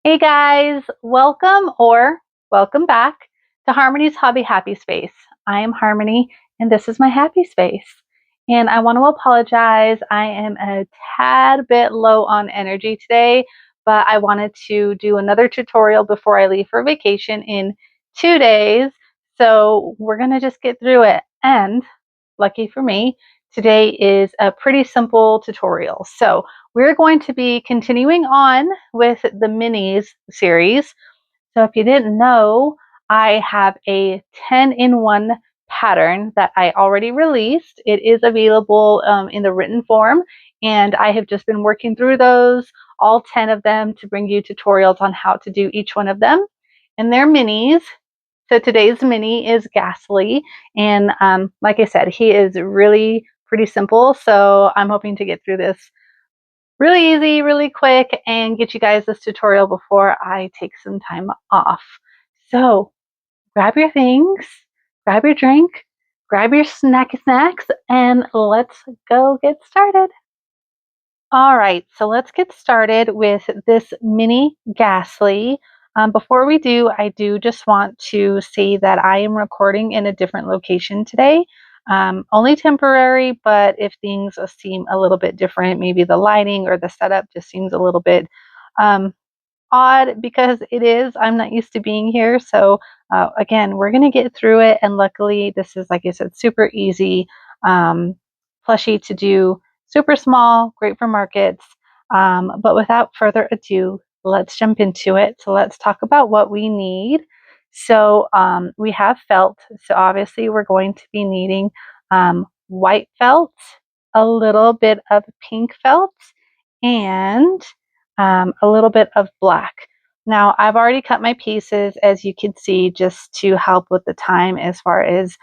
Hey guys, welcome back to Harmony's Hobby Happy Space. I am Harmony and this is my happy space. And I want to apologize. I am a tad bit low on energy today, but I wanted to do another tutorial before I leave for vacation in 2 days. So we're going to just get through it. And lucky for me, today is a pretty simple tutorial. So we're going to be continuing on with the minis series. So if you didn't know, I have a 10-in-1 pattern that I already released. It is available in the written form, and I have just been working through those, all 10 of them, to bring you tutorials on how to do each one of them. And they're minis. So today's mini is Gastly, and like I said, he is really pretty simple. So I'm hoping to get through this really easy, really quick, and get you guys this tutorial before I take some time off. So grab your things, grab your drink, grab your snacks, and let's go get started. All right, so let's get started with this mini Gastly. Before we do, I do just want to say that I am recording in a different location today. Only temporary, but if things seem a little bit different, maybe the lighting or the setup just seems a little bit um, odd because I'm not used to being here. So again, we're going to get through it. And luckily, this is, like I said, super easy plushie to do, super small, great for markets. But without further ado, let's jump into it. So let's talk about what we need. So we have felt. So obviously, we're going to be needing white felt, a little bit of pink felt, and a little bit of black. Now, I've already cut my pieces, as you can see, just to help with the time as far as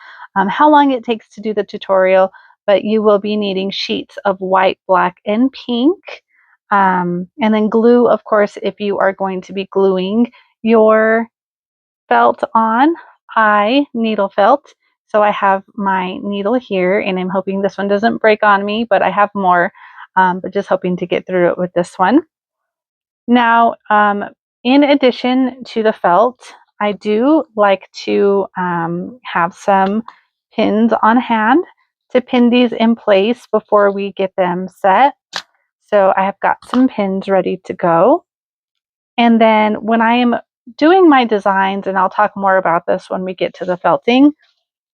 how long it takes to do the tutorial, but you will be needing sheets of white, black, and pink. And then glue, of course, if you are going to be gluing your felt on. I needle felt, so I have my needle here, and I'm hoping this one doesn't break on me, but I have more, but just hoping to get through it with this one. Now, in addition to the felt, I do like to have some pins on hand to pin these in place before we get them set. So I have got some pins ready to go. And then when I am doing my designs, and I'll talk more about this when we get to the felting,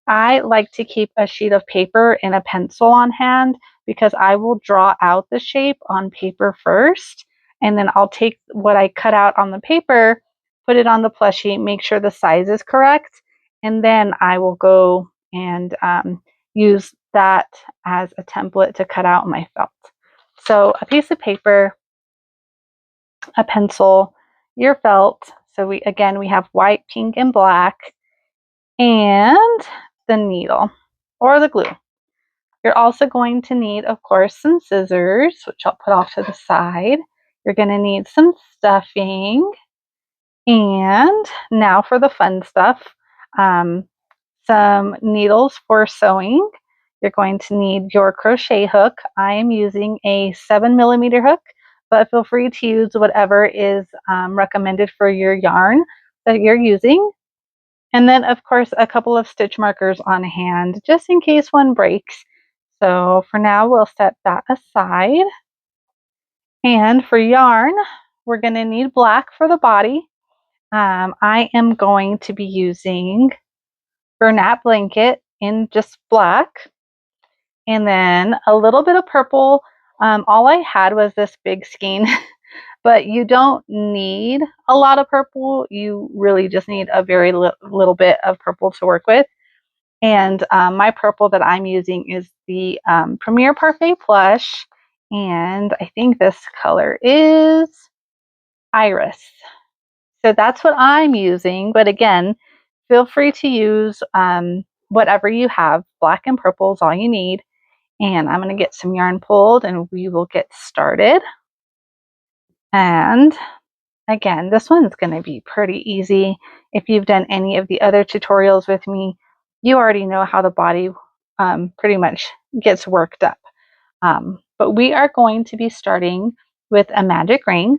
I like to keep a sheet of paper and a pencil on hand because I will draw out the shape on paper first, and then I'll take what I cut out on the paper, put it on the plushie, make sure the size is correct, and then I will go and use that as a template to cut out my felt. So a piece of paper, a pencil, your felt. So we have white, pink, and black, and the needle or the glue. You're also going to need, of course, some scissors, which I'll put off to the side. You're going to need some stuffing. And now for the fun stuff, some needles for sewing. You're going to need your crochet hook. I am using a 7mm hook, but feel free to use whatever is recommended for your yarn that you're using. And then, of course, a couple of stitch markers on hand, just in case one breaks. So for now, we'll set that aside. And for yarn, we're going to need black for the body. I am going to be using Bernat Blanket in just black. And then a little bit of purple. All I had was this big skein, but you don't need a lot of purple. You really just need a very little bit of purple to work with. And my purple that I'm using is the Premier Parfait Plush. And I think this color is Iris. So that's what I'm using. But again, feel free to use whatever you have. Black and purple is all you need. And I'm going to get some yarn pulled and we will get started. And again, this one's going to be pretty easy. If you've done any of the other tutorials with me, you already know how the body pretty much gets worked up. But we are going to be starting with a magic ring.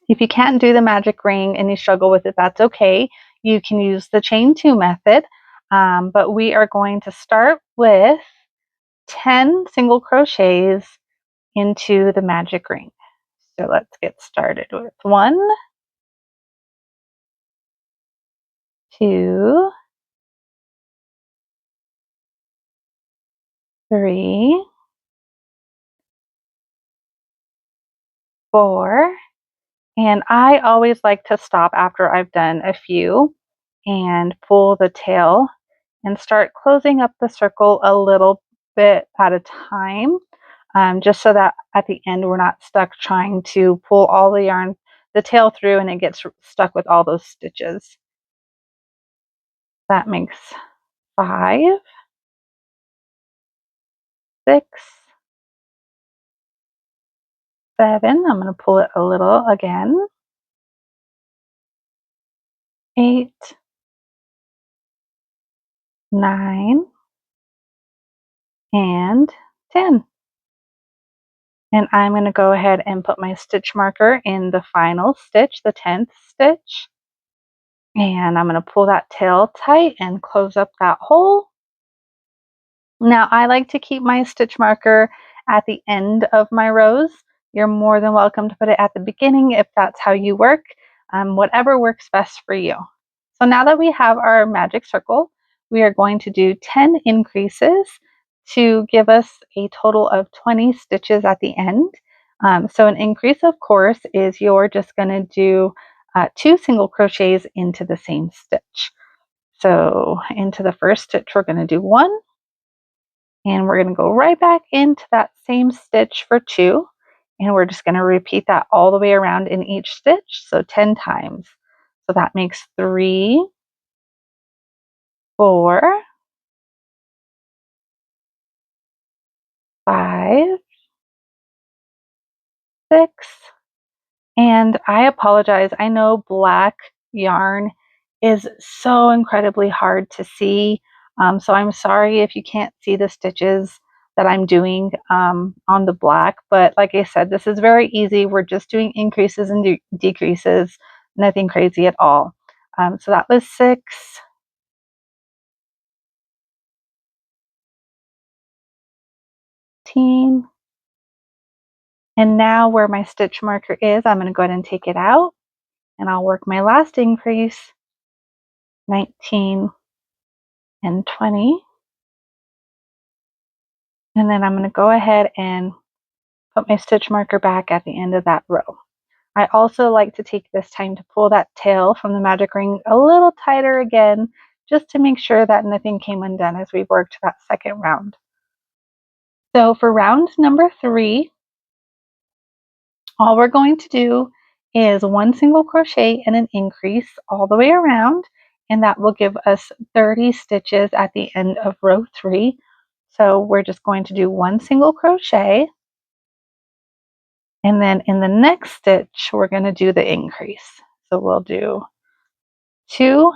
If you can't do the magic ring and you struggle with it, that's okay. You can use the chain 2 method, but we are going to start with 10 single crochets into the magic ring. So let's get started with 1, 2, 3, 4, and I always like to stop after I've done a few and pull the tail and start closing up the circle a little bit at a time, just so that at the end we're not stuck trying to pull all the yarn, the tail through, and it gets stuck with all those stitches. That makes 5, 6, 7. I'm going to pull it a little again. 8, 9, and 10. And I'm going to go ahead and put my stitch marker in the final stitch, the 10th stitch. And I'm going to pull that tail tight and close up that hole. Now I like to keep my stitch marker at the end of my rows. You're more than welcome to put it at the beginning if that's how you work, whatever works best for you. So now that we have our magic circle, we are going to do 10 increases to give us a total of 20 stitches at the end. So an increase, of course, is you're just going to do 2 single crochets into the same stitch. So into the first stitch, we're going to do 1, and we're going to go right back into that same stitch for 2, and we're just going to repeat that all the way around in each stitch, so 10 times. So that makes 3, 4, 5, 6, and I apologize. I know black yarn is so incredibly hard to see, so I'm sorry if you can't see the stitches that I'm doing on the black, but like I said, this is very easy. We're just doing increases and decreases, nothing crazy at all. So that was 6, 18, and now where my stitch marker is, I'm going to go ahead and take it out, and I'll work my last increase, 19 and 20. And then I'm going to go ahead and put my stitch marker back at the end of that row. I also like to take this time to pull that tail from the magic ring a little tighter again, just to make sure that nothing came undone as we worked that second round. So for round number 3, all we're going to do is 1 single crochet and an increase all the way around, and that will give us 30 stitches at the end of row 3. So we're just going to do 1 single crochet, and then in the next stitch we're going to do the increase. So we'll do 2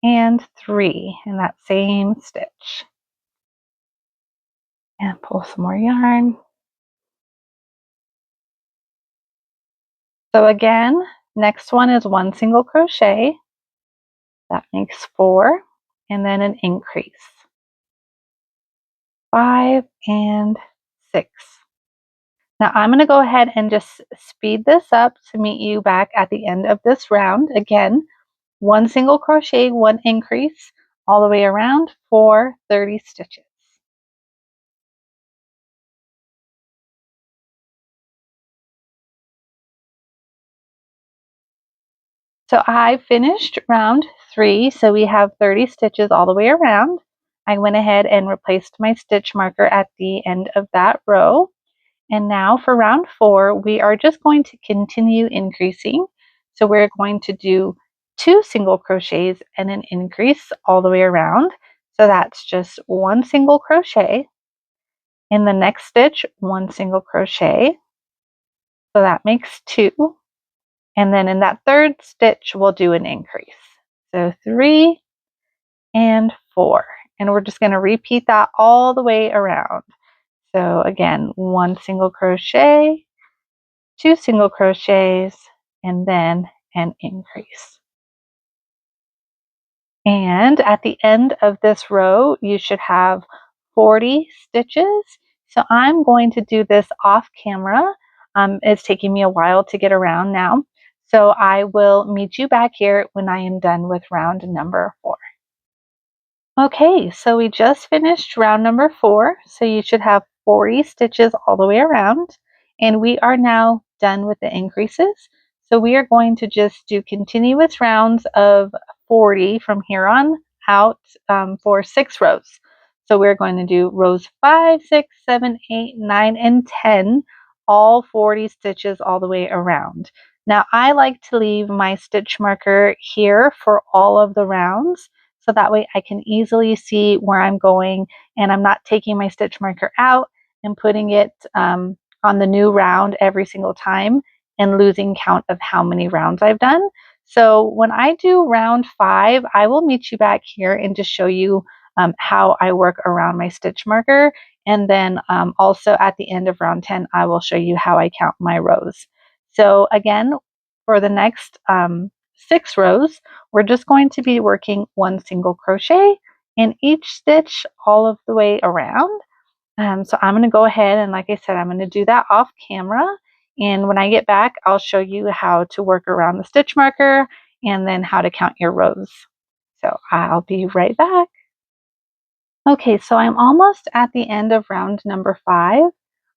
and 3 in that same stitch, and pull some more yarn. So again, next one is 1 single crochet. That makes 4, and then an increase. 5 and 6. Now I'm going to go ahead and just speed this up to meet you back at the end of this round. Again, 1 single crochet, 1 increase, all the way around for 30 stitches. So I finished round 3, so we have 30 stitches all the way around. I went ahead and replaced my stitch marker at the end of that row. And now for round 4, we are just going to continue increasing. So we're going to do 2 single crochets and an increase all the way around. So that's just 1 single crochet. In the next stitch, 1 single crochet. So that makes 2. And then in that third stitch, we'll do an increase. So 3 and 4. And we're just going to repeat that all the way around. So again, 1 single crochet, 2 single crochets, and then an increase. And at the end of this row, you should have 40 stitches. So I'm going to do this off camera. It's taking me a while to get around now. So I will meet you back here when I am done with round number 4. Okay, so we just finished round number 4. So you should have 40 stitches all the way around. And we are now done with the increases. So we are going to just do continuous rounds of 40 from here on out for 6 rows. So we're going to do rows 5, 6, 7, 8, 9, and 10, all 40 stitches all the way around. Now I like to leave my stitch marker here for all of the rounds, so that way I can easily see where I'm going and I'm not taking my stitch marker out and putting it on the new round every single time and losing count of how many rounds I've done. So when I do round 5, I will meet you back here and just show you how I work around my stitch marker. And then also at the end of round 10, I will show you how I count my rows. So again, for the next 6 rows, we're just going to be working 1 single crochet in each stitch all of the way around. So I'm going to go ahead and, like I said, I'm going to do that off camera. And when I get back, I'll show you how to work around the stitch marker and then how to count your rows. So I'll be right back. Okay, so I'm almost at the end of round number 5.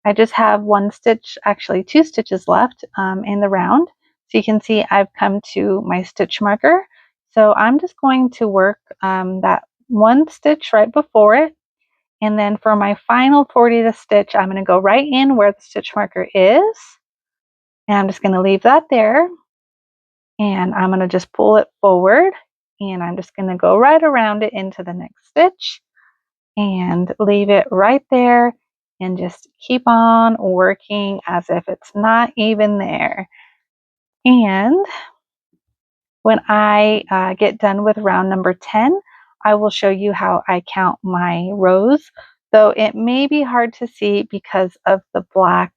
I just have 1 stitch, actually 2 stitches left in the round. So you can see I've come to my stitch marker. So I'm just going to work that 1 stitch right before it. And then for my final 40th stitch, I'm going to go right in where the stitch marker is. And I'm just going to leave that there. And I'm going to just pull it forward. And I'm just going to go right around it into the next stitch and leave it right there and just keep on working as if it's not even there. And when I get done with round number 10, I will show you how I count my rows, though it may be hard to see because of the black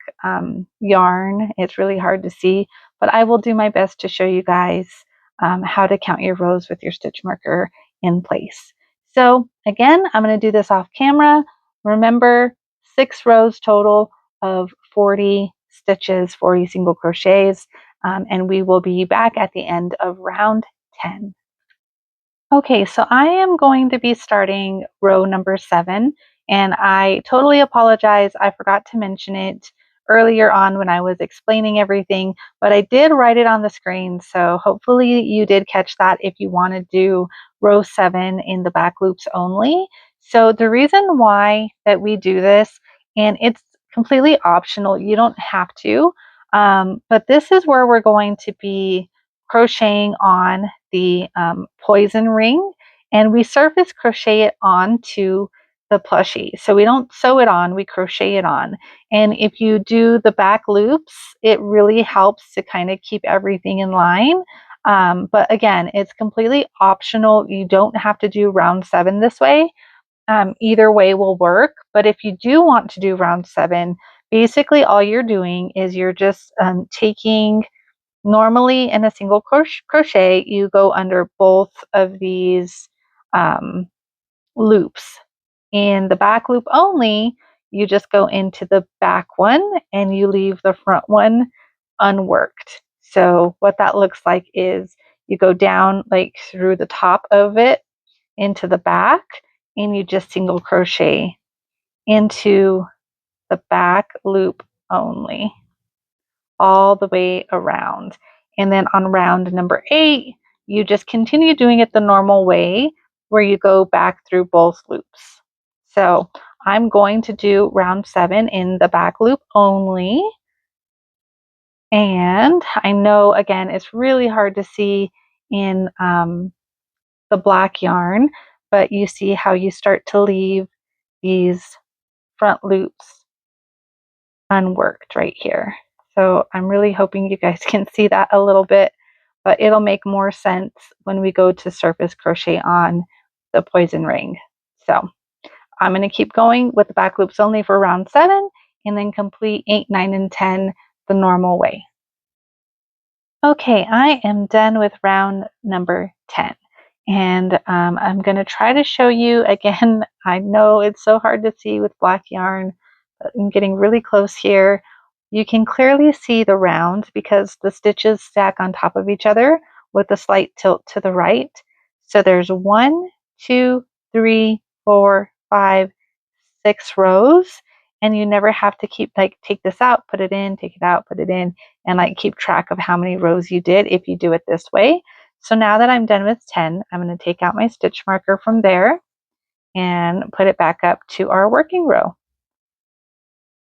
yarn. It's really hard to see, but I will do my best to show you guys how to count your rows with your stitch marker in place. So again, I'm going to do this off camera. Remember, 6 rows total of 40 stitches, 40 single crochets. And we will be back at the end of round 10. Okay, so I am going to be starting row number 7, and I totally apologize. I forgot to mention it earlier on when I was explaining everything, but I did write it on the screen, so hopefully you did catch that if you want to do row 7 in the back loops only. So the reason why that we do this, and it's completely optional, you don't have to, but this is where we're going to be crocheting on the poison ring, and we surface crochet it onto the plushie. So we don't sew it on, we crochet it on. And if you do the back loops, it really helps to kind of keep everything in line. But again, it's completely optional. You don't have to do round 7 this way. Either way will work. But if you do want to do round 7, basically all you're doing is you're just taking, normally in a single crochet, you go under both of these loops. In the back loop only, you just go into the back one and you leave the front one unworked. So what that looks like is you go down like through the top of it into the back, and you just single crochet into the back loop only all the way around. And then on round number 8, you just continue doing it the normal way where you go back through both loops. So I'm going to do round 7 in the back loop only. And I know, again, it's really hard to see in the black yarn, but you see how you start to leave these front loops unworked right here. So I'm really hoping you guys can see that a little bit, but it'll make more sense when we go to surface crochet on the poison ring. So I'm going to keep going with the back loops only for round 7 and then complete 8, 9, and 10 the normal way. Okay, I am done with round number 10. And I'm going to try to show you again. I know it's so hard to see with black yarn, but I'm getting really close here. You can clearly see the round because the stitches stack on top of each other with a slight tilt to the right. So there's 1, 2, 3, 4, 5, 6 rows, and you never have to keep like take this out, put it in, take it out, put it in, and like keep track of how many rows you did if you do it this way. So now that I'm done with 10, I'm going to take out my stitch marker from there and put it back up to our working row.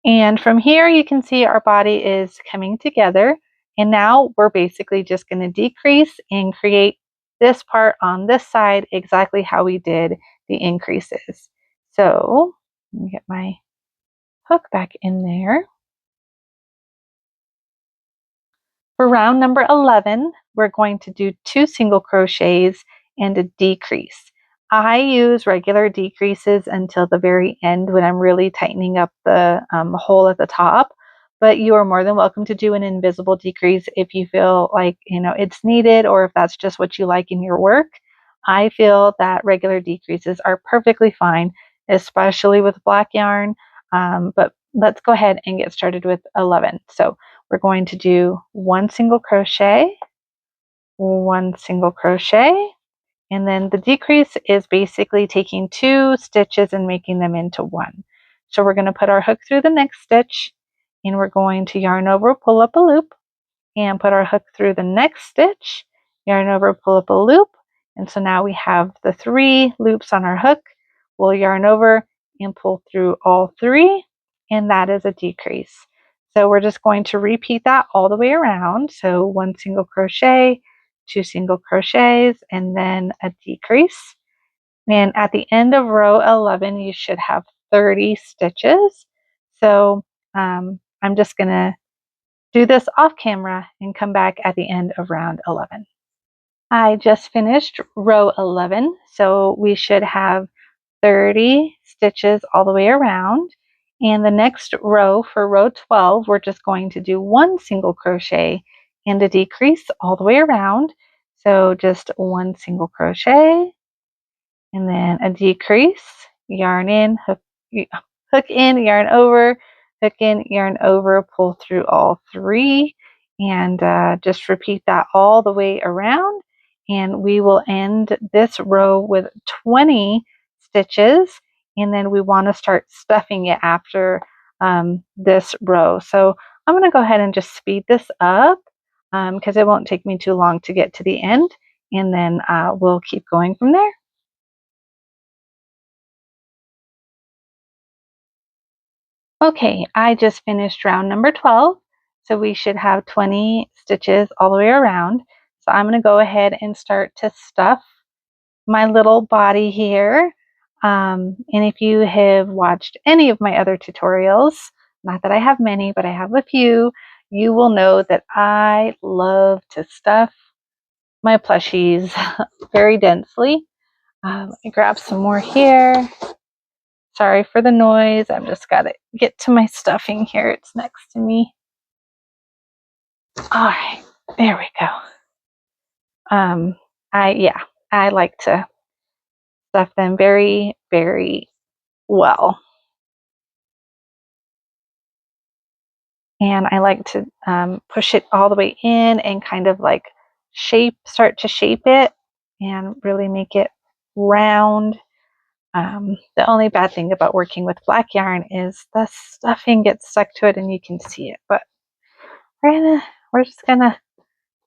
And from here you can see our body is coming together, and now we're basically just going to decrease and create this part on this side exactly how we did the increases. So let me get my hook back in there. For round number 11, we're going to do 2 single crochets and a decrease. I use regular decreases until the very end when I'm really tightening up the hole at the top, but you are more than welcome to do an invisible decrease if you feel like it's needed, or if that's just what you like in your work. I feel that regular decreases are perfectly fine, especially with black yarn, but let's go ahead and get started with 11. So we're going to do 1 single crochet, 1 single crochet, and then the decrease is basically taking 2 stitches and making them into 1. So we're going to put our hook through the next stitch, and we're going to yarn over, pull up a loop, and put our hook through the next stitch, yarn over, pull up a loop, and so now we have the 3 loops on our hook. We'll yarn over and pull through all 3, and that is a decrease. So we're just going to repeat that all the way around. So 1 single crochet, 2 single crochets, and then a decrease. And at the end of row 11, you should have 30 stitches. So I'm just going to do this off camera and come back at the end of round 11. I just finished row 11, so we should have 30 stitches all the way around. And the next row, for row 12, we're just going to do 1 single crochet and a decrease all the way around. So just 1 single crochet and then a decrease, yarn in, hook in, yarn over, hook in, yarn over, pull through all 3, and just repeat that all the way around. And we will end this row with 20 stitches, and then we want to start stuffing it after this row. So I'm going to go ahead and just speed this up because it won't take me too long to get to the end, and then we'll keep going from there. Okay, I just finished round number 12, so we should have 20 stitches all the way around. So I'm going to go ahead and start to stuff my little body here. And if you have watched any of my other tutorials, not that I have many, but I have a few, you will know that I love to stuff my plushies very densely. Let me grab some more here. Sorry for the noise. I've just got to get to my stuffing here. It's next to me. All right, there we go. I like to stuff them very, very well. And I like to push it all the way in and kind of like start to shape it and really make it round. The only bad thing about working with black yarn is the stuffing gets stuck to it and you can see it, but we're just gonna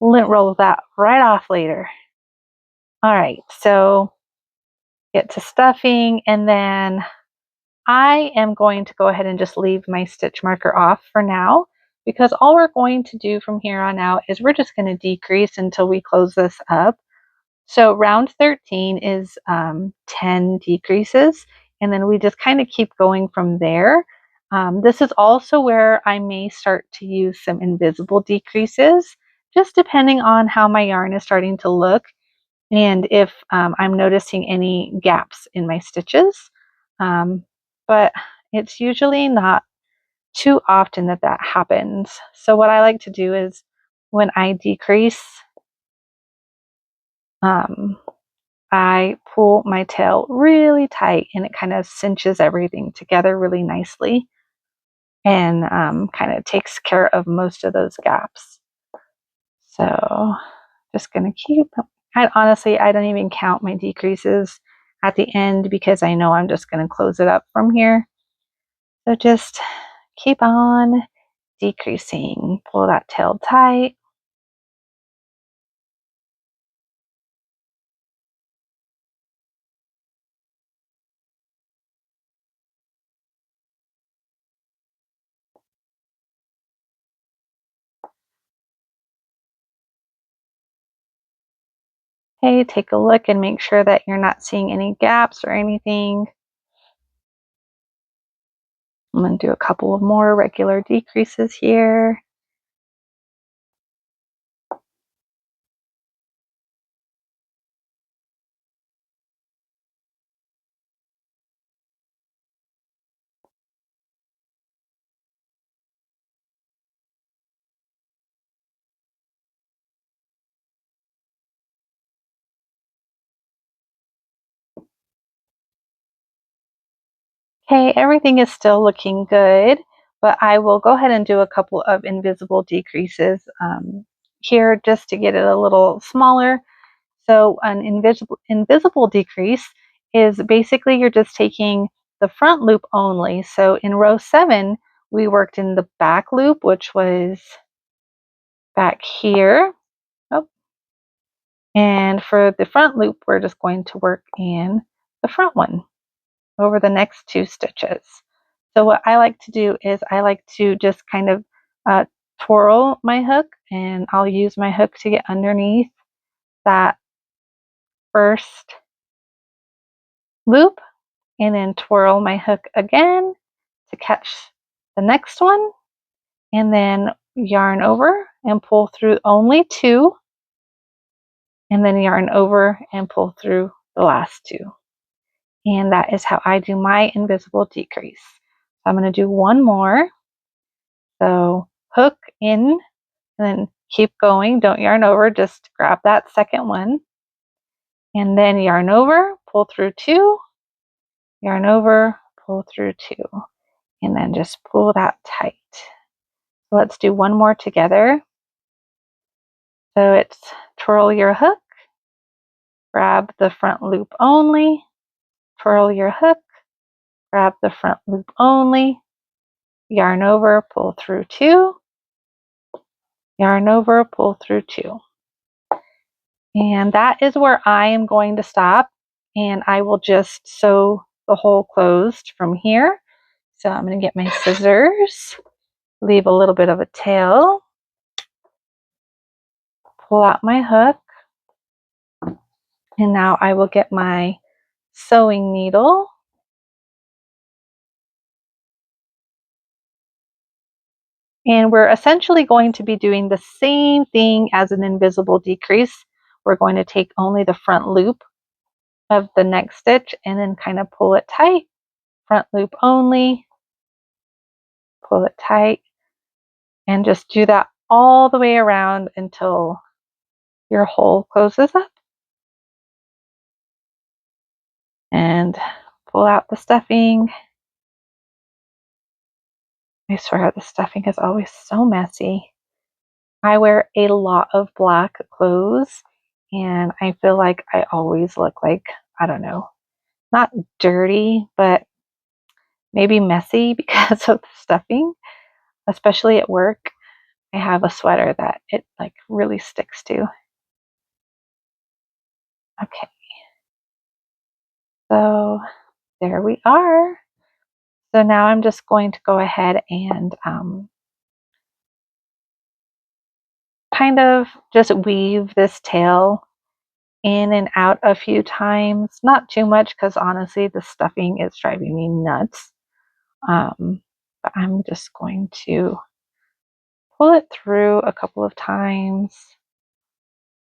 lint roll that right off later. All right, so get to stuffing, and then I am going to go ahead and just leave my stitch marker off for now, because all we're going to do from here on out is we're just going to decrease until we close this up. So round 13 is 10 decreases, and then we just kind of keep going from there. This is also where I may start to use some invisible decreases, just depending on how my yarn is starting to look and if I'm noticing any gaps in my stitches. But it's usually not too often that happens. So what I like to do is when I decrease, I pull my tail really tight and it kind of cinches everything together really nicely and kind of takes care of most of those gaps. So just going to keep, I don't even count my decreases at the end because I know I'm just going to close it up from here. So just keep on decreasing, pull that tail tight. Okay, take a look and make sure that you're not seeing any gaps or anything. I'm going to do a couple of more regular decreases here. Okay, everything is still looking good, but I will go ahead and do a couple of invisible decreases here just to get it a little smaller. So an invisible decrease is basically you're just taking the front loop only. So in row 7, we worked in the back loop, which was back here. Oh. And for the front loop, we're just going to work in the front one over the next 2 stitches. So what I like to do is I like to just kind of twirl my hook, and I'll use my hook to get underneath that first loop and then twirl my hook again to catch the next one, and then yarn over and pull through only 2, and then yarn over and pull through the last 2. And that is how I do my invisible decrease. So I'm going to do one more. So hook in and then keep going. Don't yarn over, just grab that second one. And then yarn over, pull through 2, yarn over, pull through 2, and then just pull that tight. So let's do one more together. So it's twirl your hook, grab the front loop only, twirl your hook, grab the front loop only, yarn over, pull through 2, yarn over, pull through 2. And that is where I am going to stop, and I will just sew the hole closed from here. So I'm going to get my scissors, leave a little bit of a tail, pull out my hook, and now I will get my sewing needle. And we're essentially going to be doing the same thing as an invisible decrease. We're going to take only the front loop of the next stitch and then kind of pull it tight. Front loop only, pull it tight, and just do that all the way around until your hole closes up. And pull out the stuffing. I swear the stuffing is always so messy. I wear a lot of black clothes and I feel like I always look like, I don't know, not dirty, but maybe messy because of the stuffing, especially at work. I have a sweater that it like really sticks to. Okay, so there we are. So now I'm just going to go ahead and kind of just weave this tail in and out a few times. Not too much because honestly the stuffing is driving me nuts. But I'm just going to pull it through a couple of times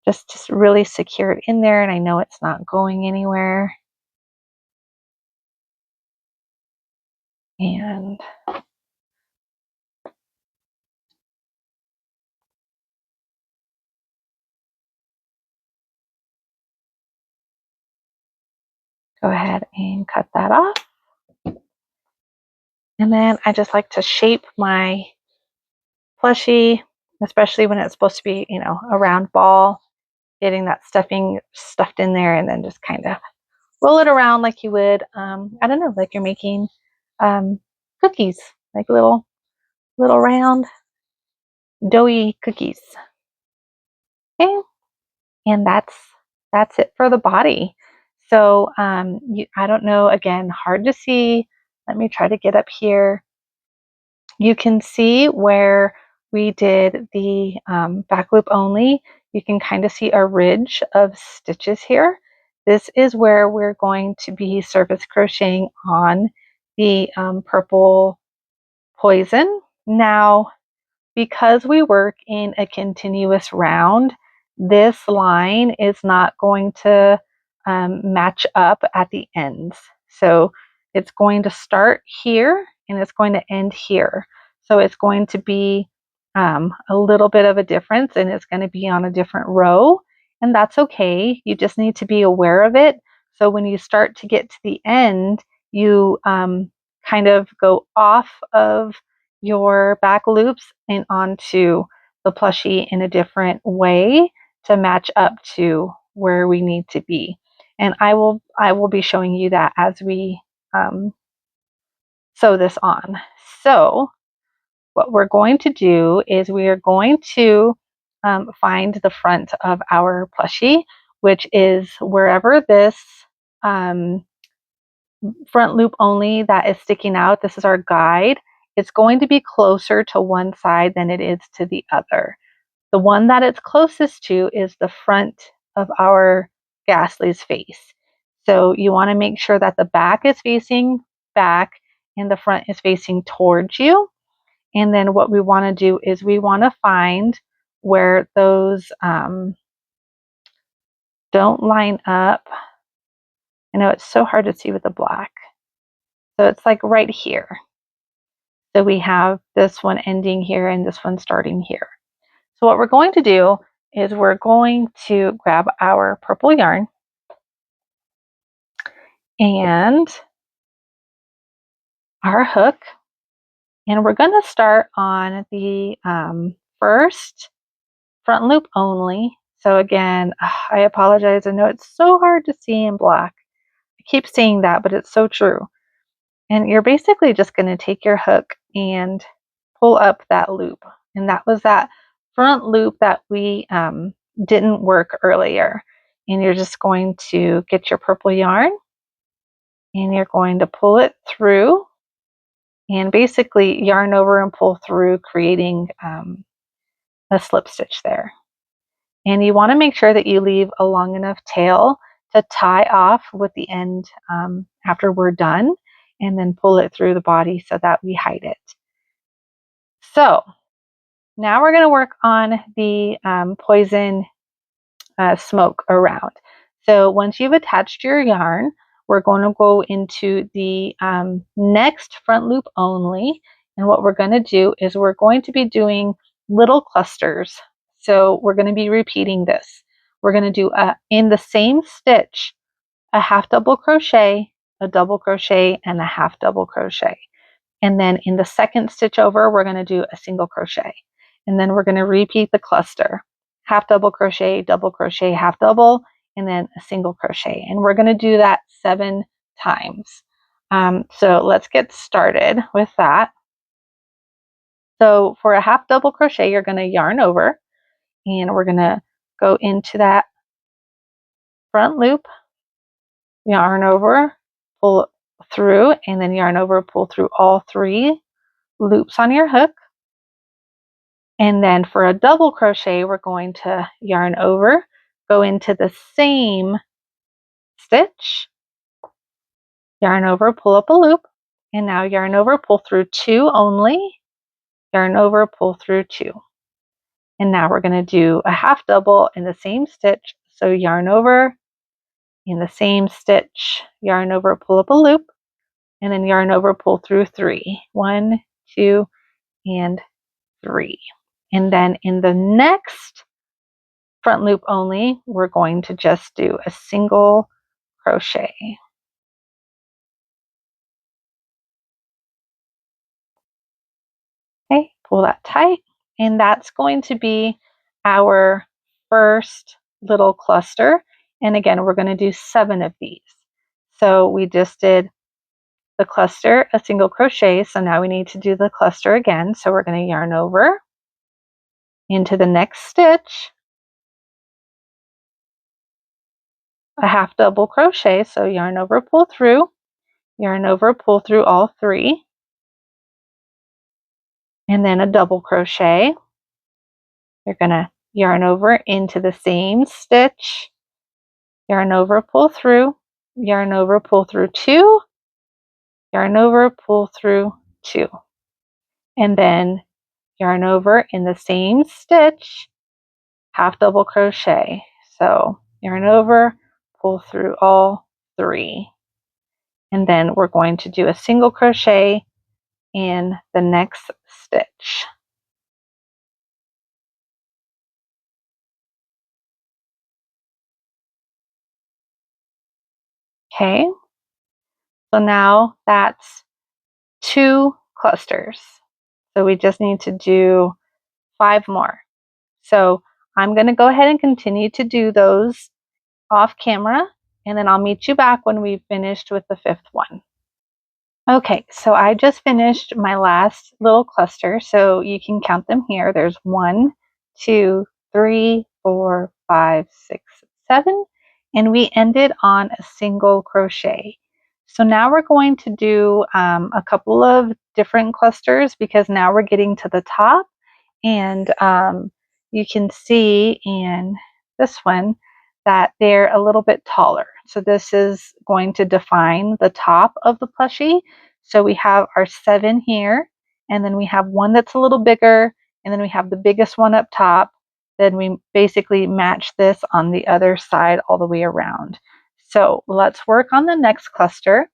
just to really secure it in there, and I know it's not going anywhere. And go ahead and cut that off. And then I just like to shape my plushie, especially when it's supposed to be, you know, a round ball, getting that stuffing stuffed in there, and then just kind of roll it around like you would, I don't know, like you're making cookies, like little round doughy cookies. Okay, and that's it for the body. So I don't know, again, hard to see. Let me try to get up here. You can see where we did the back loop only. You can kind of see a ridge of stitches here. This is where we're going to be surface crocheting on the purple poison. Now, because we work in a continuous round, this line is not going to match up at the ends. So it's going to start here and it's going to end here. So it's going to be a little bit of a difference, and it's going to be on a different row, and that's okay. You just need to be aware of it. So when you start to get to the end, you kind of go off of your back loops and onto the plushie in a different way to match up to where we need to be. And I will be showing you that as we sew this on. So what we're going to do is we are going to find the front of our plushie, which is wherever this front loop only that is sticking out. This is our guide. It's going to be closer to one side than it is to the other. The one that it's closest to is the front of our Gastly's face. So you want to make sure that the back is facing back and the front is facing towards you. And then what we want to do is we want to find where those don't line up. I know it's so hard to see with the black. So it's like right here. So we have this one ending here and this one starting here. So what we're going to do is we're going to grab our purple yarn and our hook, and we're going to start on the first front loop only. So again, I apologize. I know it's so hard to see in black. I keep saying that, but it's so true. And you're basically just going to take your hook and pull up that loop. And that was that front loop that we didn't work earlier. And you're just going to get your purple yarn and you're going to pull it through and basically yarn over and pull through, creating a slip stitch there. And you want to make sure that you leave a long enough tail to tie off with the end after we're done, and then pull it through the body so that we hide it. So now we're going to work on the poison smoke around. So once you've attached your yarn, we're going to go into the next front loop only. And what we're going to do is we're going to be doing little clusters. So we're going to be repeating this. We're going to do in the same stitch, a half double crochet, a double crochet, and a half double crochet. And then in the second stitch over, we're going to do a single crochet. And then we're going to repeat the cluster. Half double crochet, half double, and then a single crochet. And we're going to do that 7 times. So let's get started with that. So for a half double crochet, you're going to yarn over, and we're going to go into that front loop, yarn over, pull through, and then yarn over, pull through all 3 loops on your hook. And then for a double crochet, we're going to yarn over, go into the same stitch, yarn over, pull up a loop, and now yarn over, pull through 2 only, yarn over, pull through 2. And now we're going to do a half double in the same stitch. So yarn over, in the same stitch, yarn over, pull up a loop, and then yarn over, pull through 3. 1, 2, and 3. And then in the next front loop only, we're going to just do a single crochet. Pull that tight, and that's going to be our first little cluster. And again, we're going to do 7 of these. So we just did the cluster, a single crochet, so now we need to do the cluster again. So we're going to yarn over into the next stitch, a half double crochet, so yarn over, pull through, yarn over, pull through all 3, and then a double crochet. You're going to yarn over into the same stitch, yarn over, pull through, yarn over, pull through 2, yarn over, pull through 2, and then yarn over in the same stitch, half double crochet. So yarn over, pull through all 3, and then we're going to do a single crochet in the next stitch. Okay, so now that's 2 clusters. So we just need to do 5 more. So I'm going to go ahead and continue to do those off camera, and then I'll meet you back when we've finished with the 5th one. Okay, so I just finished my last little cluster, so you can count them here. There's 1, 2, 3, 4, 5, 6, 7, and we ended on a single crochet. So now we're going to do a couple of different clusters because now we're getting to the top, and you can see in this one that they're a little bit taller. So this is going to define the top of the plushie. So we have our 7 here, and then we have one that's a little bigger, and then we have the biggest one up top. Then we basically match this on the other side all the way around. So let's work on the next cluster.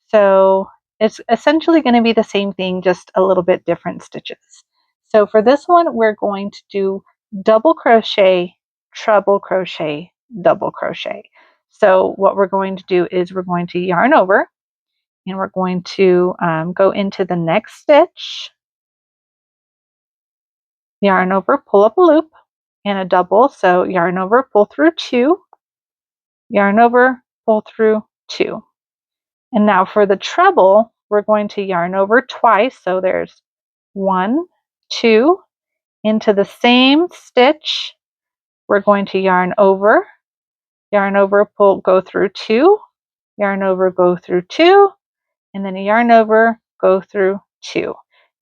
So it's essentially going to be the same thing, just a little bit different stitches. So for this one, we're going to do double crochet, treble crochet, double crochet. So what we're going to do is we're going to yarn over, and we're going to go into the next stitch, yarn over, pull up a loop, and a double. So yarn over, pull through 2, yarn over, pull through 2. And now for the treble, we're going to yarn over twice. So there's 1, 2, into the same stitch. We're going to yarn over, pull, go through 2, yarn over, go through 2, and then a yarn over, go through 2.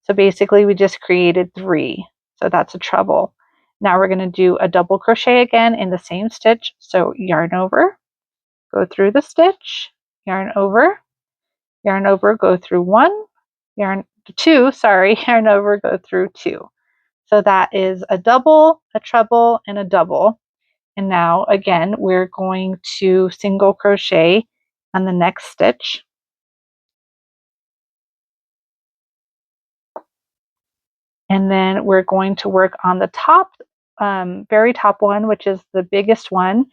So basically we just created 3. So that's a treble. Now we're going to do a double crochet again in the same stitch. So yarn over, go through the stitch, yarn over, go through 1, yarn 2, sorry, yarn over, go through 2. So that is a double, a treble, and a double. And now again, we're going to single crochet on the next stitch. And then we're going to work on the top, very top one, which is the biggest one.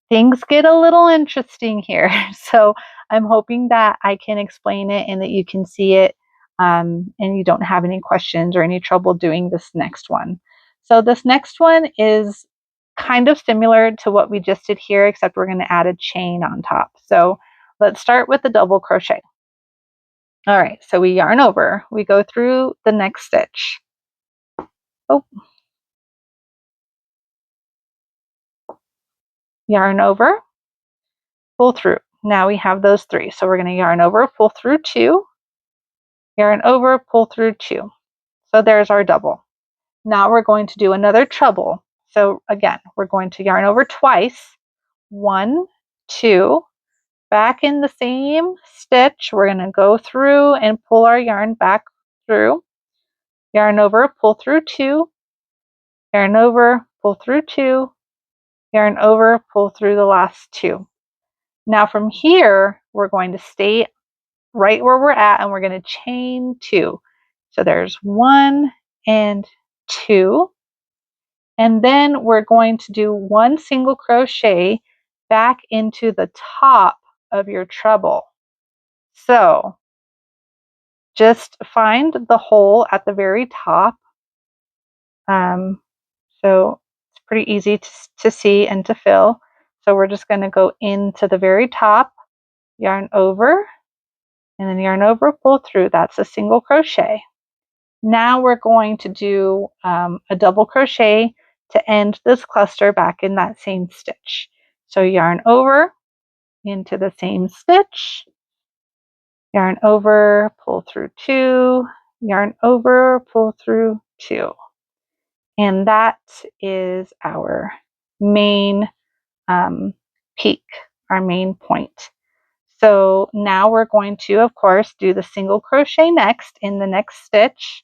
Things get a little interesting here. So I'm hoping that I can explain it and that you can see it, and you don't have any questions or any trouble doing this next one. So this next one is kind of similar to what we just did here, except we're going to add a chain on top. So let's start with the double crochet. All right, so we yarn over, we go through the next stitch. Oh, yarn over, pull through. Now we have those 3. So we're going to yarn over, pull through 2, yarn over, pull through 2. So there's our double. Now we're going to do another treble. So again, we're going to yarn over twice, 1, 2, back in the same stitch. We're going to go through and pull our yarn back through, yarn over, pull through 2, yarn over, pull through 2, yarn over, pull through the last 2. Now from here, we're going to stay right where we're at, and we're going to chain 2. So there's 1 and 2. And then we're going to do 1 single crochet back into the top of your treble. So just find the hole at the very top So it's pretty easy to see and to fill. So we're just going to go into the very top, yarn over, and then yarn over, pull through. That's a single crochet. Now we're going to do a double crochet to end this cluster back in that same stitch. So yarn over into the same stitch, yarn over, pull through 2, yarn over, pull through 2. And that is our main peak, our main point. So now we're going to, of course, do the single crochet next in the next stitch.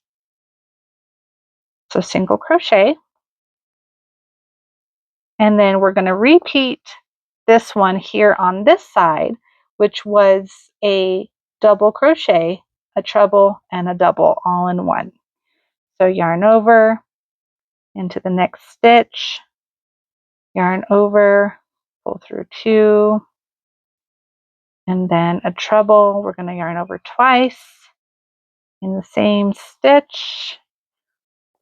So single crochet. And then we're going to repeat this one here on this side, which was a double crochet, a treble, and a double all in one. So yarn over into the next stitch, yarn over, pull through 2, and then a treble. We're going to yarn over twice in the same stitch,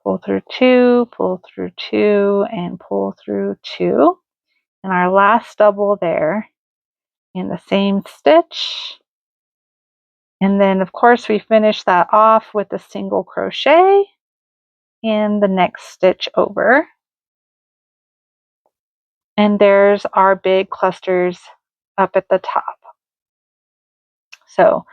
pull through 2, pull through 2, and pull through 2. And our last double there in the same stitch. And then of course we finish that off with a single crochet in the next stitch over. And there's our big clusters up at the top. So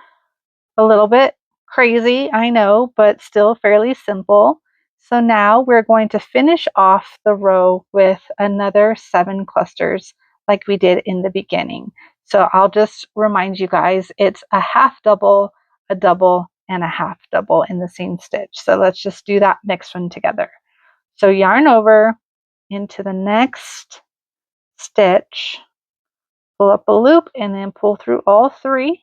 a little bit crazy, I know, but still fairly simple. So now we're going to finish off the row with another 7 clusters like we did in the beginning. So I'll just remind you guys, it's a half double, a double, and a half double in the same stitch. So let's just do that next one together. So yarn over into the next stitch, pull up a loop, and then pull through all 3.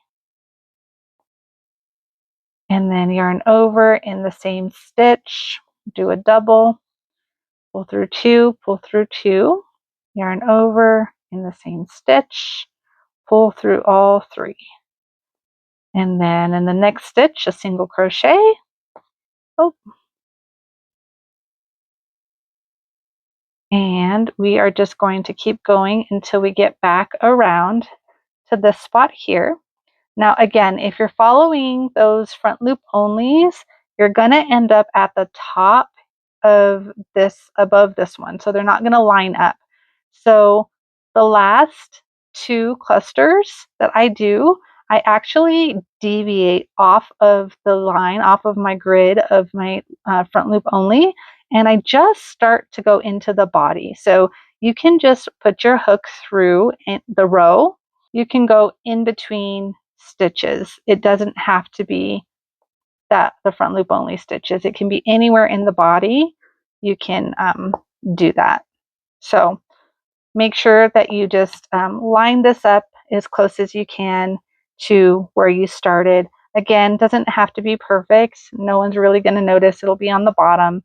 And then yarn over in the same stitch, do a double, pull through 2, pull through 2, yarn over in the same stitch, pull through all 3. And then in the next stitch, a single crochet. Oh. And we are just going to keep going until we get back around to this spot here. Now again, if you're following those front loop onlys, you're going to end up at the top of this, above this one. So they're not going to line up. So the last 2 clusters that I do, I actually deviate off of the line, off of my grid of my front loop only, and I just start to go into the body. So you can just put your hook through in the row. You can go in between stitches. It doesn't have to be that the front loop only stitches. It can be anywhere in the body. You can do that. So make sure that you just line this up as close as you can to where you started. Again, doesn't have to be perfect. No one's really going to notice. It'll be on the bottom.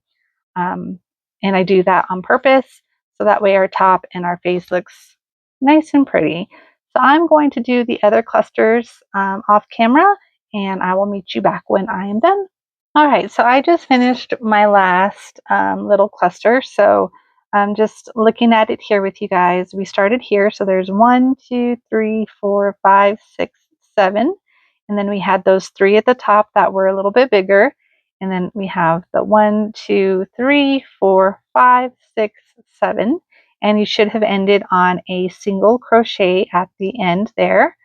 And I do that on purpose so that way our top and our face looks nice and pretty. So I'm going to do the other clusters off camera, and I will meet you back when I am done. All right, so I just finished my last little cluster. So I'm just looking at it here with you guys. We started here, so there's 1, 2, 3, 4, 5, 6, 7. And then we had those 3 at the top that were a little bit bigger. And then we have the 1, 2, 3, 4, 5, 6, 7. And you should have ended on a single crochet at the end there.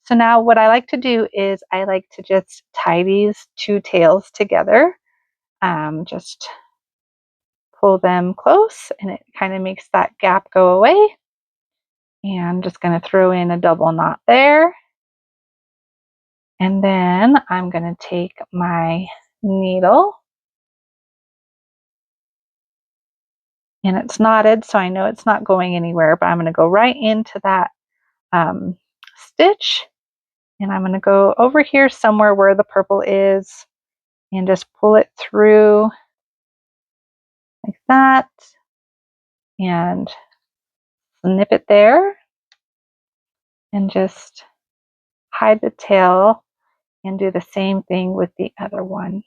So now what I like to do is I like to just tie these 2 tails together. Just pull them close and it kind of makes that gap go away. And I'm just going to throw in a double knot there. And then I'm going to take my needle, and it's knotted, so I know it's not going anywhere, but I'm going to go right into that stitch, and I'm going to go over here somewhere where the purple is and just pull it through like that and snip it there and just hide the tail and do the same thing with the other one.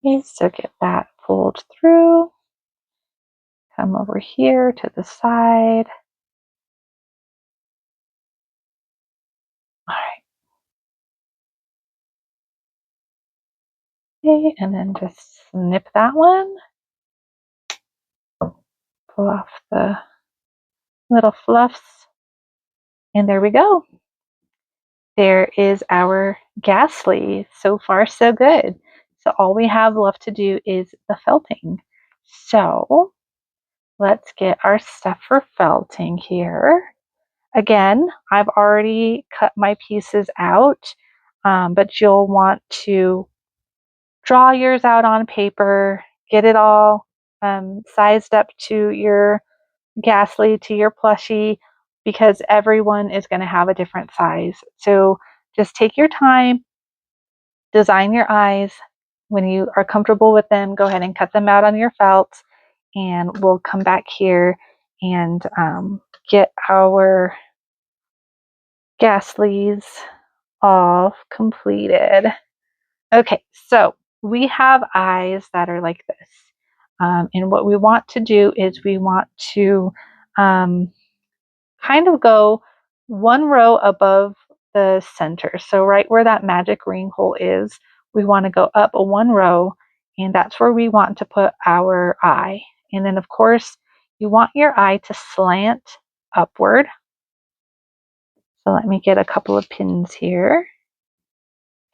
Okay, so get that pulled through. Come over here to the side. All right. Okay, and then just snip that one. Pull off the little fluffs. And there we go. There is our Gastly. So far, so good. So all we have left to do is the felting. So let's get our stuff for felting here. Again, I've already cut my pieces out, but you'll want to draw yours out on paper, get it all sized up to your Gastly, to your plushie, because everyone is going to have a different size. So just take your time, design your eyes. When you are comfortable with them, go ahead and cut them out on your felt, and we'll come back here and get our Gastlys all completed. Okay, so we have eyes that are like this. And what we want to do is we want to kind of go one row above the center. So right where that magic ring hole is, we want to go up one row, and that's where we want to put our eye. And then of course, you want your eye to slant upward. So let me get a couple of pins here.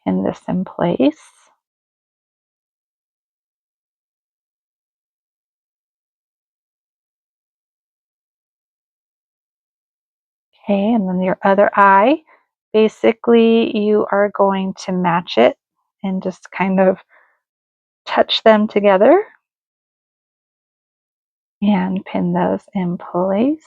Pin this in place. Okay, and then your other eye, basically you are going to match it and just kind of touch them together and pin those in place.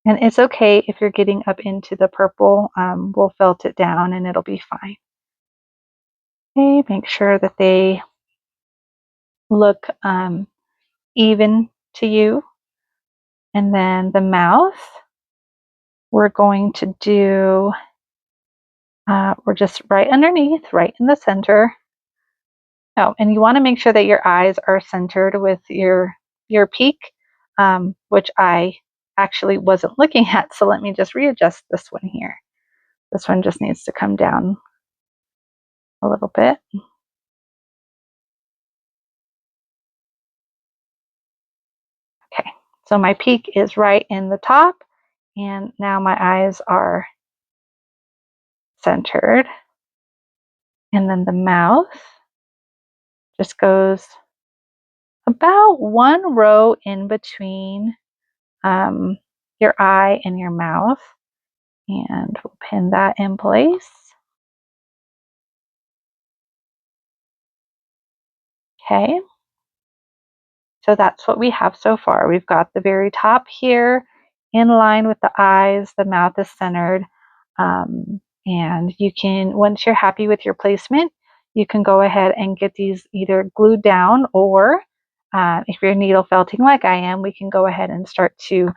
And it's okay if you're getting up into the purple, we'll felt it down and it'll be fine. Okay, make sure that they look even to you. And then the mouth, we're going to do, we're just right underneath, right in the center. Oh, and you want to make sure that your eyes are centered with your peak, which I actually wasn't looking at. So let me just readjust this one here. This one just needs to come down a little bit. Okay, so my peak is right in the top, and now my eyes are centered. And then the mouth just goes about one row in between your eye and your mouth. And we'll pin that in place. Okay, so that's what we have so far. We've got the very top here in line with the eyes, the mouth is centered. And you can, once you're happy with your placement, you can go ahead and get these either glued down, or if you're needle felting like I am, we can go ahead and start to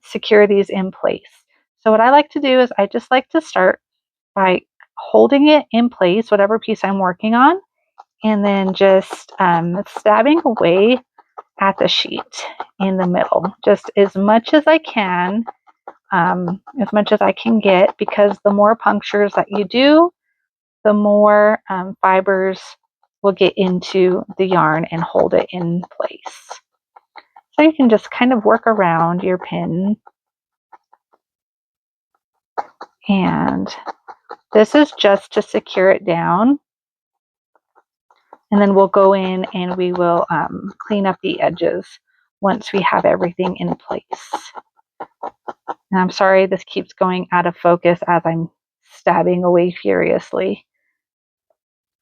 secure these in place. So what I like to do is I just like to start by holding it in place, whatever piece I'm working on, and then just stabbing away at the sheet in the middle, just as much as I can, as much as I can get, because the more punctures that you do, the more fibers will get into the yarn and hold it in place. So you can just kind of work around your pin. And this is just to secure it down. And then we'll go in and we will clean up the edges once we have everything in place. And I'm sorry this keeps going out of focus as I'm stabbing away furiously.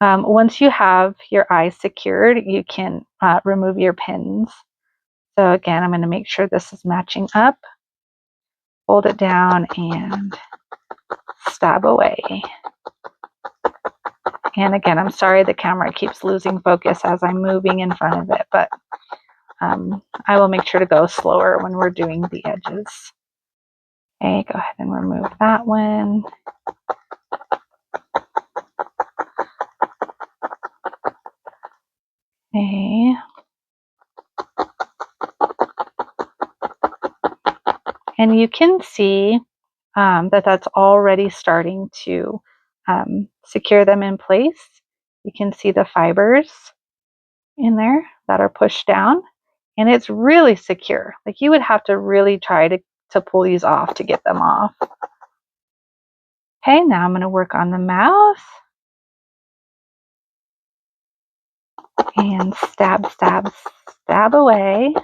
Once you have your eyes secured, you can remove your pins. So again, I'm going to make sure this is matching up. Hold it down and stab away. And again, I'm sorry the camera keeps losing focus as I'm moving in front of it, but I will make sure to go slower when we're doing the edges. Okay, go ahead and remove that one. Okay. And you can see that that's already starting to secure them in place. You can see the fibers in there that are pushed down, and it's really secure. Like you would have to really try to pull these off to get them off. Okay, now I'm going to work on the mouth. And stab, stab, stab away. Go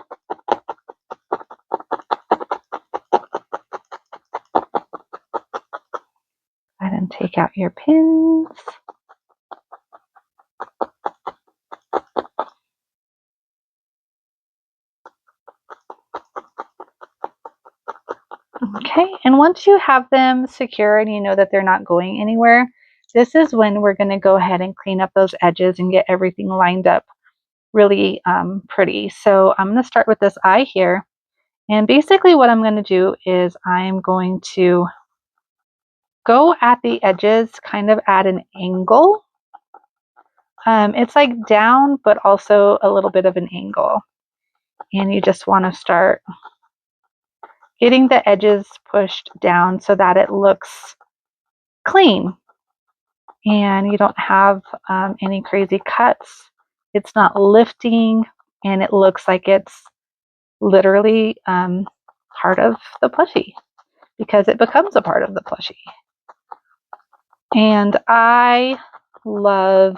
ahead and take out your pins. Okay, and once you have them secure and you know that they're not going anywhere, this is when we're going to go ahead and clean up those edges and get everything lined up really pretty. So I'm going to start with this eye here. And basically what I'm going to do is I'm going to go at the edges kind of at an angle. It's like down, but also a little bit of an angle. And you just want to start getting the edges pushed down so that it looks clean and you don't have any crazy cuts. It's not lifting and it looks like it's literally part of the plushie because it becomes a part of the plushie. And I love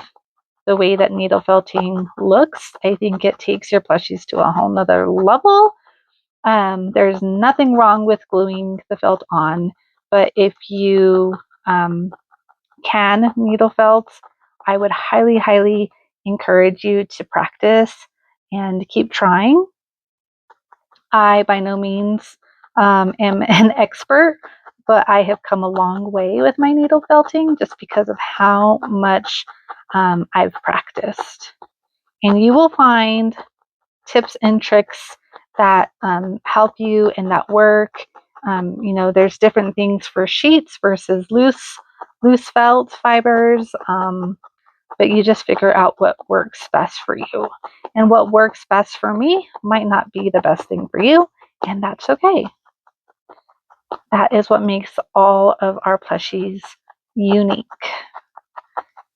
the way that needle felting looks. I think it takes your plushies to a whole nother level. There's nothing wrong with gluing the felt on, but if you can needle felt, I would highly, highly encourage you to practice and keep trying. I by no means am an expert, but I have come a long way with my needle felting just because of how much I've practiced. And you will find tips and tricks that help you and that work. You know, there's different things for sheets versus loose felt fibers, but you just figure out what works best for you. And what works best for me might not be the best thing for you, and that's okay. That is what makes all of our plushies unique.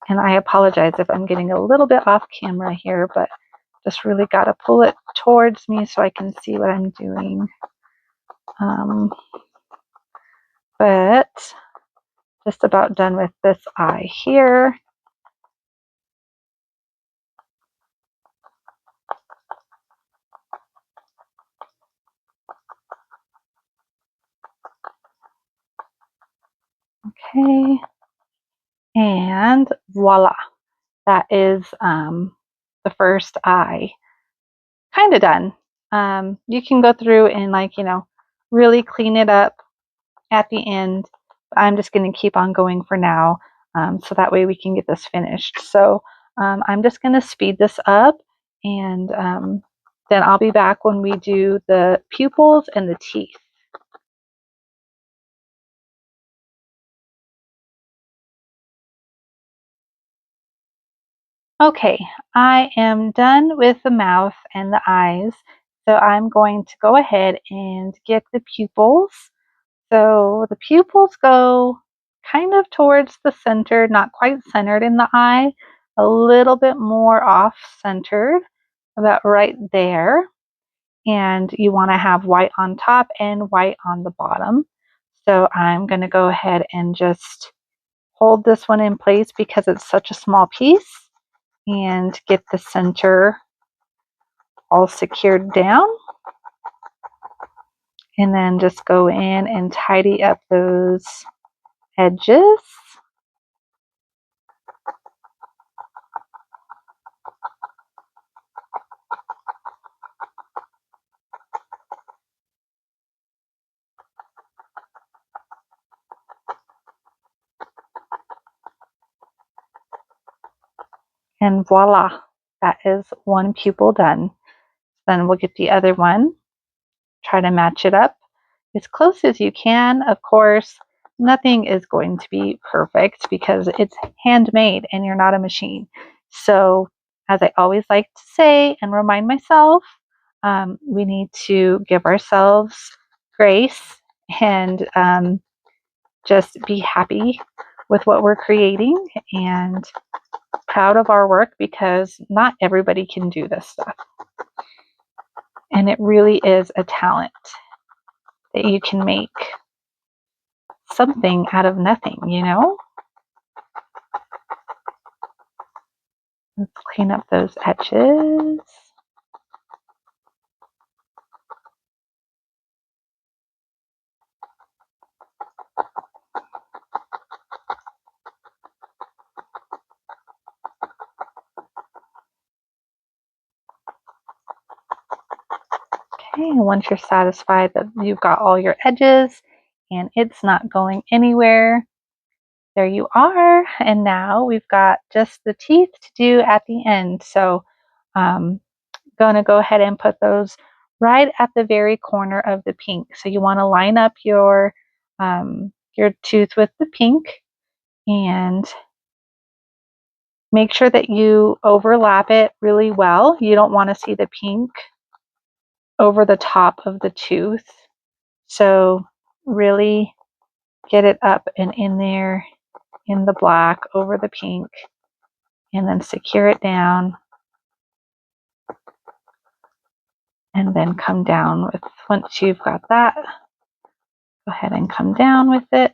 And I apologize if I'm getting a little bit off camera here, but just really got to pull it towards me so I can see what I'm doing. But just about done with this eye here. Okay. And voila. That is the first eye kind of done. You can go through and really clean it up at the end. I'm just going to keep on going for now, so that way we can get this finished. So I'm just going to speed this up, and then I'll be back when we do the pupils and the teeth. Okay, I am done with the mouth and the eyes, so I'm going to go ahead and get the pupils. So the pupils go kind of towards the center, not quite centered in the eye, a little bit more off centered, about right there. And you want to have white on top and white on the bottom. So I'm going to go ahead and just hold this one in place because it's such a small piece and get the center all secured down. And then just go in and tidy up those edges. And voila, that is one pupil done. Then we'll get the other one, try to match it up. as close as you can. Of course, nothing is going to be perfect because it's handmade and you're not a machine. So, as I always like to say and remind myself, we need to give ourselves grace and just be happy with what we're creating and proud of our work, because not everybody can do this stuff. And it really is a talent that you can make something out of nothing, you know? Let's clean up those edges. Okay, and once you're satisfied that you've got all your edges and it's not going anywhere, there you are. And now we've got just the teeth to do at the end. So going to go ahead and put those right at the very corner of the pink. So you want to line up your tooth with the pink and make sure that you overlap it really well. You don't want to see the pink over the top of the tooth. So really get it up and in there in the black over the pink, and then secure it down, and then come down with, once you've got that, go ahead and come down with it.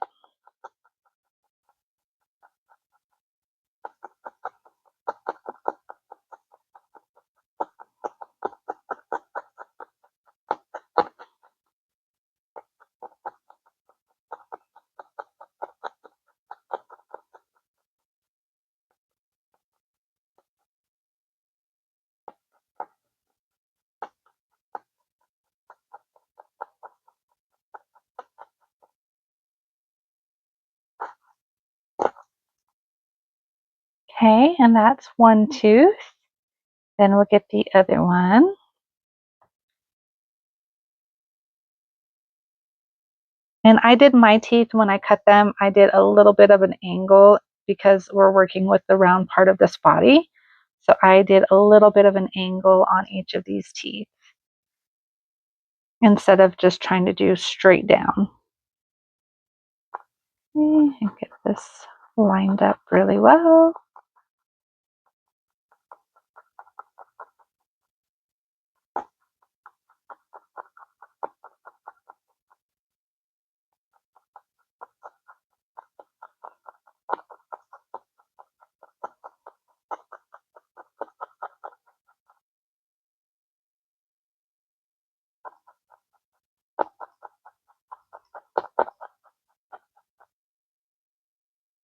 Okay, and that's one tooth. Then we'll get the other one. And I did my teeth when I cut them, I did a little bit of an angle because we're working with the round part of this body. So I did a little bit of an angle on each of these teeth instead of just trying to do straight down. Okay, and get this lined up really well.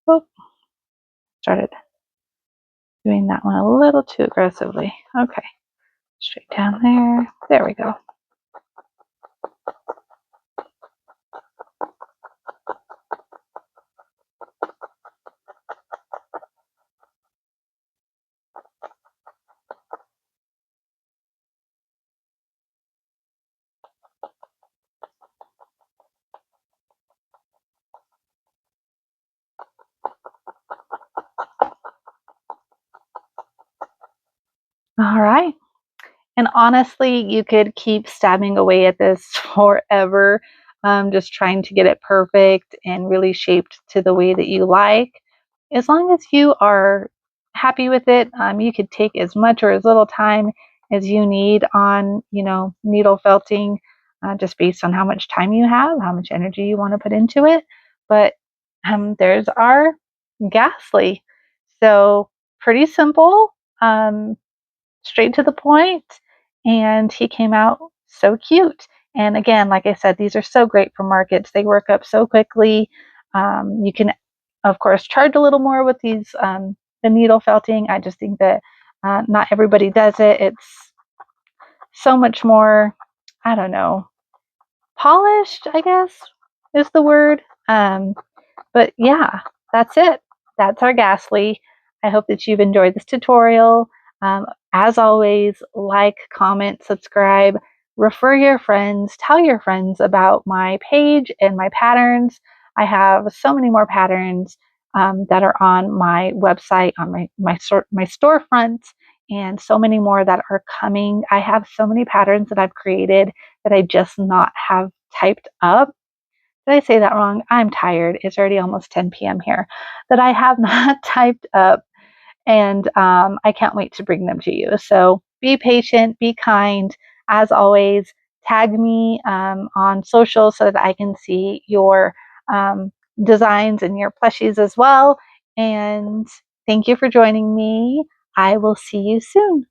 Oh, started doing that one a little too aggressively. Okay, straight down there. There we go. All right. And honestly, you could keep stabbing away at this forever, just trying to get it perfect and really shaped to the way that you like. As long as you are happy with it, you could take as much or as little time as you need on, needle felting, just based on how much time you have, how much energy you want to put into it. But there's our Gastly. So pretty simple. Straight to the point, and he came out so cute. And again, like I said, these are so great for markets. They work up so quickly. You can, of course, charge a little more with these, the needle felting. I just think that not everybody does it. It's so much more, I don't know, polished, I guess is the word. But yeah, that's it. That's our Gastly. I hope that you've enjoyed this tutorial. As always, like, comment, subscribe. refer your friends, tell your friends about my page and my patterns. I have so many more patterns that are on my website, on my storefront, and so many more that are coming. I have so many patterns that I've created that I just not have typed up. Did I say that wrong? I'm tired. It's already almost 10 p.m. here. That I have not typed up, and I can't wait to bring them to you. So be patient, be kind. As always, tag me on social so that I can see your designs and your plushies as well. And thank you for joining me. I will see you soon.